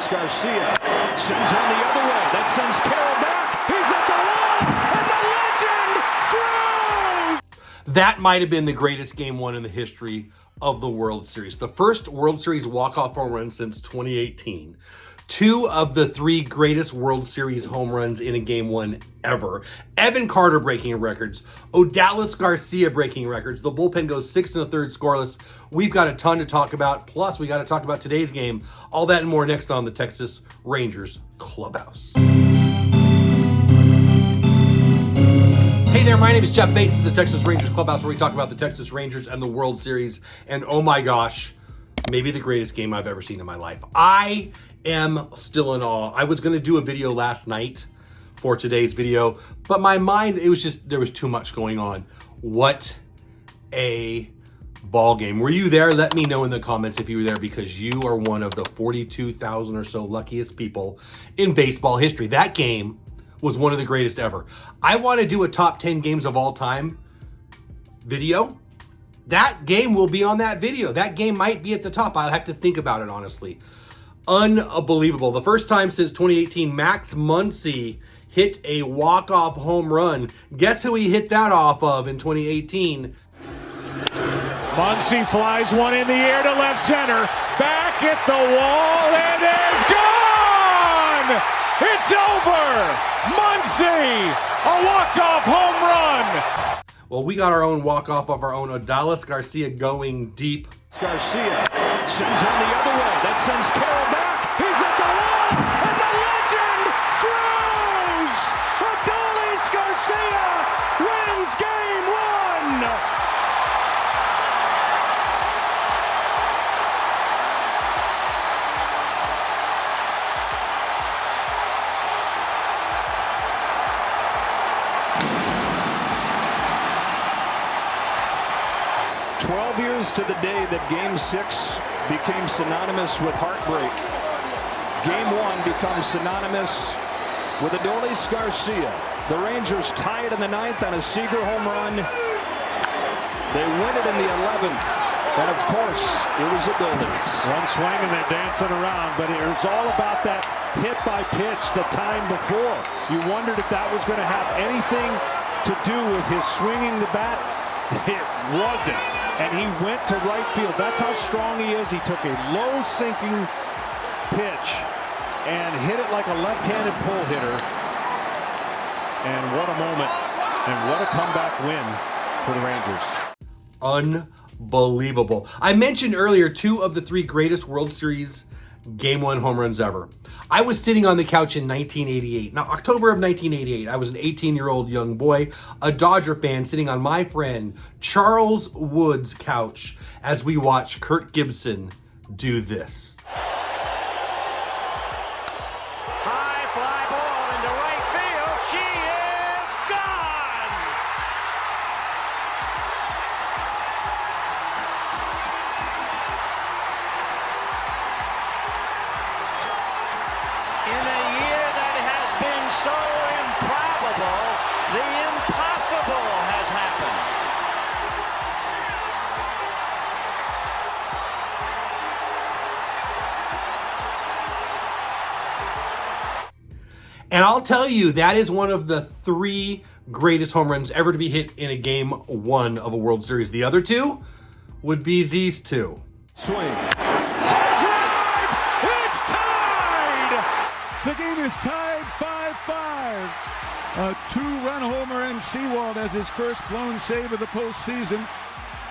Adolis Garcia sends one the other way. That sends Carroll back. He's at the wall, and the legend grows. That might have been the greatest Game 1 in the history of the World Series. The first World Series walk-off home run since 2018. 2 of the 3 greatest World Series home runs in a Game 1 ever. Evan Carter breaking records. Adolis Garcia breaking records. The bullpen goes 6 1/3 scoreless. We've got a ton to talk about. Plus, we got to talk about today's game. All that and more next on the Texas Rangers Clubhouse. Hey there, my name is Jeff Bates. This is the Texas Rangers Clubhouse, where we talk about the Texas Rangers and the World Series. And oh my gosh, maybe the greatest game I've ever seen in my life. I am still in awe. I was going to do a video last night for today's video, but my mind, it was just, there was too much going on. What a ball game. Were you there? Let me know in the comments if you were there, because you are one of the 42,000 or so luckiest people in baseball history. That game was one of the greatest ever. I want to do a top 10 games of all time video. That game will be on that video. That game might be at the top. I'll have to think about it, honestly. Unbelievable. The first time since 2018, Max Muncy hit a walk-off home run. Guess who he hit that off of in 2018? Muncy flies one in the air to left center. Back at the wall, and it's gone! It's over! Muncy, a walk-off home run! Well, we got our own walk-off of our own. Adolis Garcia going deep. Garcia sends one the other way. That sends Carroll back. He's at the wall, and the legend grows! Adolis Garcia wins Game 1! 12 years to the day that Game 6 became synonymous with heartbreak. Game 1 becomes synonymous with Adolis Garcia. The Rangers tie it in the 9th on a Seager home run. They win it in the 11th. And of course, it was Adolis. One swing and they're dancing around, but it was all about that hit by pitch the time before. You wondered if that was going to have anything to do with his swinging the bat. It wasn't. And he went to right field. That's how strong he is. He took a low sinking pitch and hit it like a left-handed pull hitter. And what a moment. And what a comeback win for the Rangers. Unbelievable. I mentioned earlier 2 of the 3 greatest World Series Game 1 home runs ever. I was sitting on the couch in 1988. Now, October of 1988, I was an 18-year-old young boy, a Dodger fan, sitting on my friend Charles Wood's couch as we watched Kirk Gibson do this. High fly ball into right field. She is gone! In a year that has been so improbable, the impossible has happened. And I'll tell you, that is one of the 3 greatest home runs ever to be hit in a Game 1 of a World Series. The other 2 would be these 2. Swing. High drive! It's tied! The game is tied 5-5. A 2-run homer, and Sewald has his first blown save of the postseason.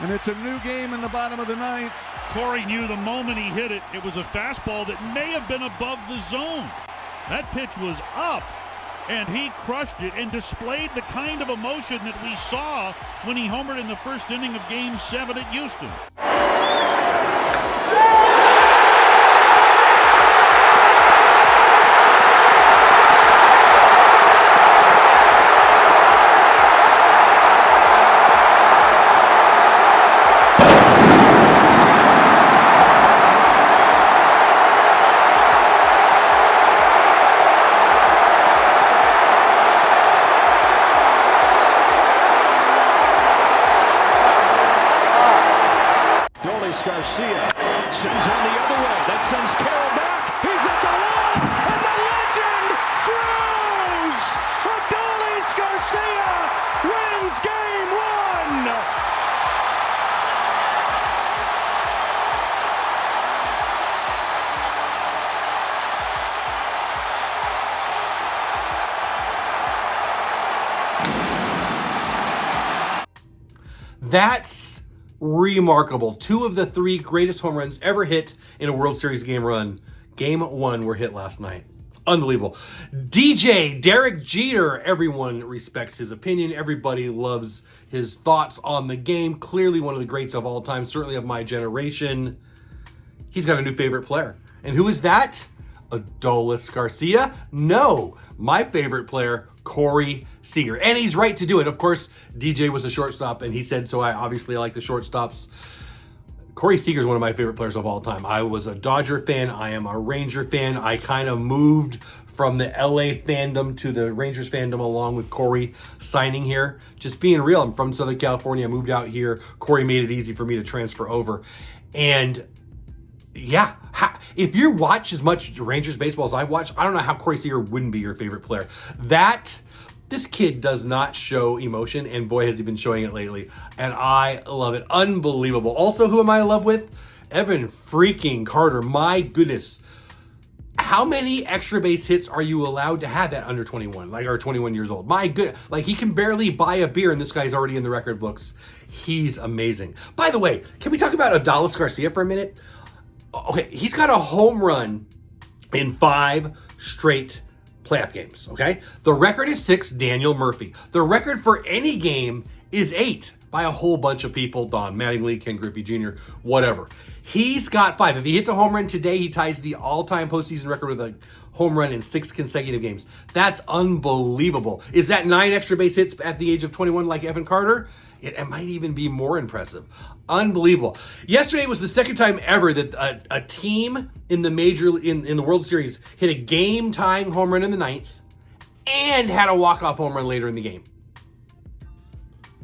And it's a new game in the bottom of the 9th. Corey knew the moment he hit it, it was a fastball that may have been above the zone. That pitch was up, and he crushed it and displayed the kind of emotion that we saw when he homered in the first inning of Game 7 at Houston. Garcia sends one the other way. That sends Carroll back. He's at the wall, and the legend grows! Adolis Garcia wins Game 1! That's remarkable. 2 of the 3 greatest home runs ever hit in a World Series game run. Game 1 were hit last night. Unbelievable. DJ, Derek Jeter, everyone respects his opinion. Everybody loves his thoughts on the game. Clearly one of the greats of all time, certainly of my generation. He's got a new favorite player. And who is that? Adolis Garcia? No, my favorite player, Corey Seager. And he's right to do it. Of course, DJ was a shortstop, and he said so. I obviously like the shortstops. Corey Seager is one of my favorite players of all time. I was a Dodger fan. I am a Ranger fan. I kind of moved from the LA fandom to the Rangers fandom along with Corey signing here. Just being real, I'm from Southern California. I moved out here. Corey made it easy for me to transfer over. And yeah, if you watch as much Rangers baseball as I watch, I don't know how Corey Seager wouldn't be your favorite player. This kid does not show emotion, and boy, has he been showing it lately. And I love it. Unbelievable. Also, who am I in love with? Evan freaking Carter. My goodness. How many extra base hits are you allowed to have at under 21, or 21 years old? My goodness. He can barely buy a beer, and this guy's already in the record books. He's amazing. By the way, can we talk about Adolis Garcia for a minute? Okay, he's got a home run in 5 straight playoff games, okay? The record is 6, Daniel Murphy. The record for any game is 8 by a whole bunch of people, Don Mattingly, Ken Griffey Jr., whatever. He's got 5. If he hits a home run today, he ties the all-time postseason record with a home run in 6 consecutive games. That's unbelievable. Is that 9 extra base hits at the age of 21 like Evan Carter? It might even be more impressive. Unbelievable. Yesterday was the second time ever that a team in the in the World Series hit a game-tying home run in the 9th and had a walk-off home run later in the game.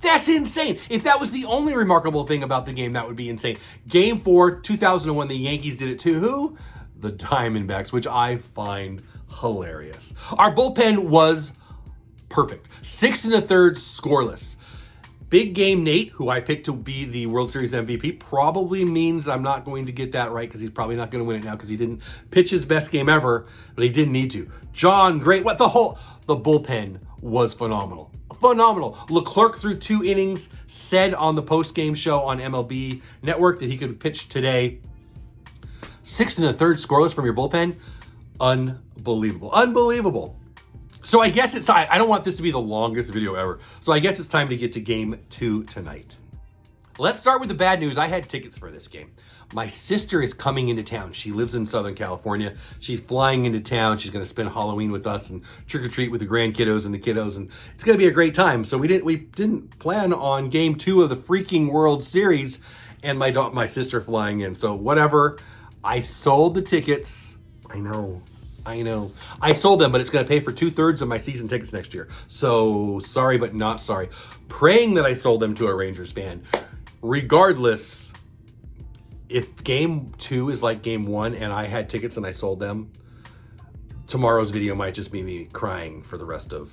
That's insane. If that was the only remarkable thing about the game, that would be insane. Game 4, 2001, the Yankees did it to who? The Diamondbacks, which I find hilarious. Our bullpen was perfect. 6 1/3 scoreless. Big Game Nate, who I picked to be the World Series MVP, probably means I'm not going to get that right because he's probably not going to win it now because he didn't pitch his best game ever, but he didn't need to. John, great. The bullpen was phenomenal. Phenomenal. Leclerc threw 2 innings, said on the post-game show on MLB Network that he could pitch today. 6 1/3 scoreless from your bullpen. Unbelievable. Unbelievable. So I guess I don't want this to be the longest video ever. So I guess it's time to get to game 2 tonight. Let's start with the bad news. I had tickets for this game. My sister is coming into town. She lives in Southern California. She's flying into town. She's going to spend Halloween with us and trick or treat with the grandkiddos and the kiddos, and it's going to be a great time. So we didn't plan on game 2 of the freaking World Series and my sister flying in. So whatever. I sold the tickets. I know. I sold them, but it's going to pay for 2/3 of my season tickets next year. So sorry, but not sorry. Praying that I sold them to a Rangers fan. Regardless, if game 2 is like game 1 and I had tickets and I sold them, tomorrow's video might just be me crying for the rest of,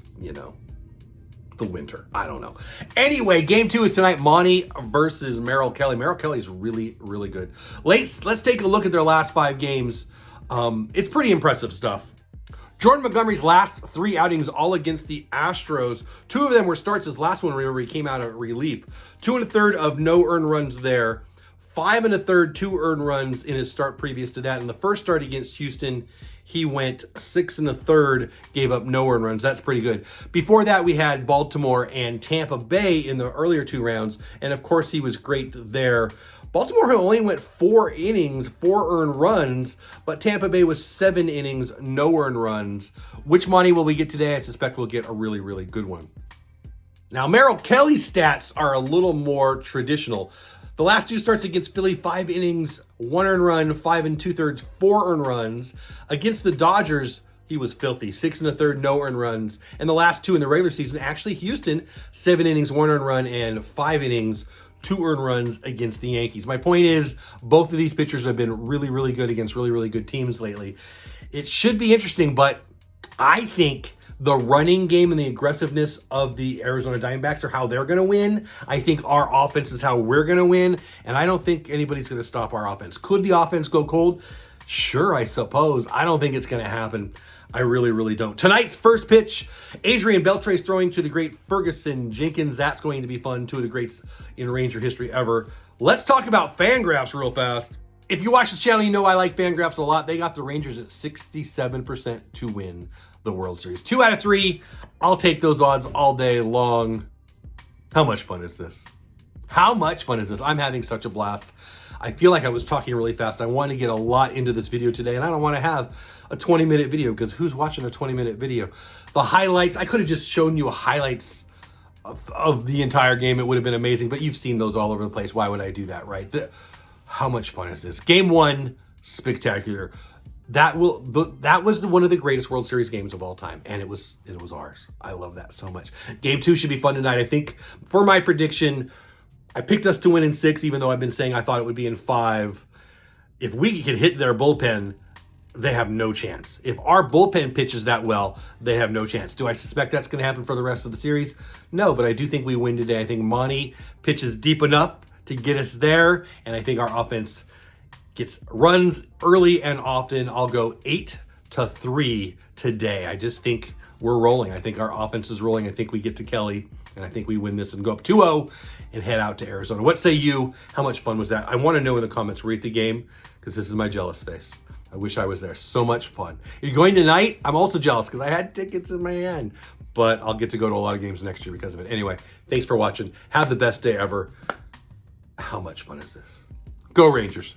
the winter. I don't know. Anyway, game 2 is tonight. Monty versus Merrill Kelly. Merrill Kelly is really, really good. Let's take a look at their last 5 games. It's pretty impressive stuff. Jordan Montgomery's last 3 outings, all against the Astros. 2 of them were starts. His last one, remember, he came out of relief. 2 1/3 of no earned runs there. 5 1/3, 2 earned runs in his start previous to that. In the first start against Houston, he went 6 1/3, gave up no earned runs. That's pretty good. Before that, we had Baltimore and Tampa Bay in the earlier 2 rounds. And of course, he was great there. Baltimore only went 4 innings, 4 earned runs, but Tampa Bay was 7 innings, no earned runs. Which Monty will we get today? I suspect we'll get a really, really good one. Now, Merrill Kelly's stats are a little more traditional. The last 2 starts against Philly, 5 innings, 1 earned run, 5 2/3, 4 earned runs. Against the Dodgers, he was filthy. 6 1/3, no earned runs. And the last 2 in the regular season, actually Houston, 7 innings, 1 earned run, and 5 innings, 2 earned runs against the Yankees. My point is, both of these pitchers have been really, really good against really, really good teams lately. It should be interesting, but I think the running game and the aggressiveness of the Arizona Diamondbacks are how they're going to win. I think our offense is how we're going to win, and I don't think anybody's going to stop our offense. Could the offense go cold? Sure, I suppose. I don't think it's going to happen. I really, really don't. Tonight's first pitch, Adrian Beltre is throwing to the great Ferguson Jenkins. That's going to be fun. 2 of the greats in Ranger history ever. Let's talk about Fangraphs real fast. If you watch the channel, you know I like Fangraphs a lot. They got the Rangers at 67% to win the World Series. 2 out of 3. I'll take those odds all day long. How much fun is this? How much fun is this? I'm having such a blast. I feel like I was talking really fast. I want to get a lot into this video today, and I don't want to have a 20-minute video because who's watching a 20-minute video? The highlights, I could have just shown you highlights of the entire game. It would have been amazing, but you've seen those all over the place. Why would I do that, right? How much fun is this? Game 1, spectacular. That was one of the greatest World Series games of all time, and it was ours. I love that so much. Game 2 should be fun tonight. I think for my prediction, I picked us to win in 6, even though I've been saying I thought it would be in 5. If we can hit their bullpen, they have no chance. If our bullpen pitches that well, they have no chance. Do I suspect that's going to happen for the rest of the series? No, but I do think we win today. I think Monty pitches deep enough to get us there, and I think our offense gets runs early and often. I'll go 8-3 today. I just think we're rolling. I think our offense is rolling. I think we get to Kelly, and I think we win this and go up 2-0 and head out to Arizona. What say you? How much fun was that? I want to know in the comments. Rate the game, because this is my jealous face. I wish I was there. So much fun. You're going tonight? I'm also jealous because I had tickets in my hand, but I'll get to go to a lot of games next year because of it. Anyway, thanks for watching. Have the best day ever. How much fun is this? Go Rangers.